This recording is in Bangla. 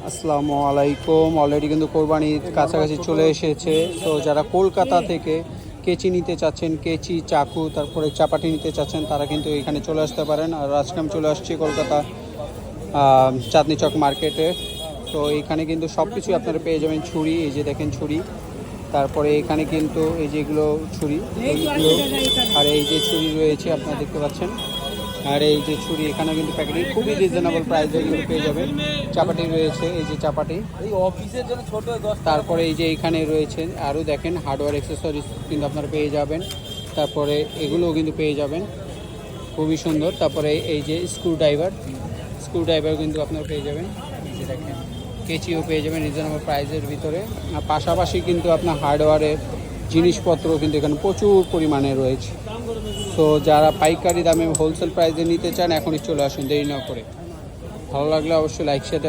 আসসালামু আলাইকুম। অলরেডি কিন্তু কোরবানির কাছাকাছি চলে এসেছে। তো যারা কলকাতা থেকে কেচি নিতে চাচ্ছেন, কেচি, চাকু, তারপরে চাপাটি নিতে চাচ্ছেন, তারা কিন্তু এখানে চলে আসতে পারেন। আর আজকে আমি চলে আসছি কলকাতা চাঁদনি চক মার্কেটে। তো এখানে কিন্তু সব কিছুই আপনারা পেয়ে যাবেন। ছুরি, এই যে দেখেন ছুরি, তারপরে এখানে কিন্তু এই যেগুলো ছুরি এইগুলো, আর এই যে ছুরি রয়েছে আপনারা দেখতে পাচ্ছেন। আর এই যে ছুরি এখানে কিন্তু প্যাকেটিং খুবই রিজনেবল প্রাইসে কিন্তু পেয়ে যাবেন। চাপাটি রয়েছে, এই যে চাপাটি, এই অফিসের জন্য ছোট 10 তারপরে এই যে এইখানে রয়েছে আরও দেখেন হার্ডওয়্যার অ্যাক্সেসরিজ কিন্তু আপনারা পেয়ে যাবেন। তারপরে এগুলোও কিন্তু পেয়ে যাবেন, খুবই সুন্দর। তারপরে এই যে স্ক্রুড্রাইভার কিন্তু আপনারা পেয়ে যাবেন। এই যে দেখেন কেচিও পেয়ে যাবেন রিজনেবল প্রাইসের ভিতরে। আর পাশাপাশি কিন্তু আপনার হার্ডওয়্যারের জিনিসপত্র কিন্তু এখানে প্রচুর পরিমাণে রয়েছে। তো যারা পাইকারি দামে হোলসেল প্রাইসে নিতে চান এখনই চলে আসুন, দেরি না করে। ভালো লাগলে অবশ্যই লাইক শেয়ার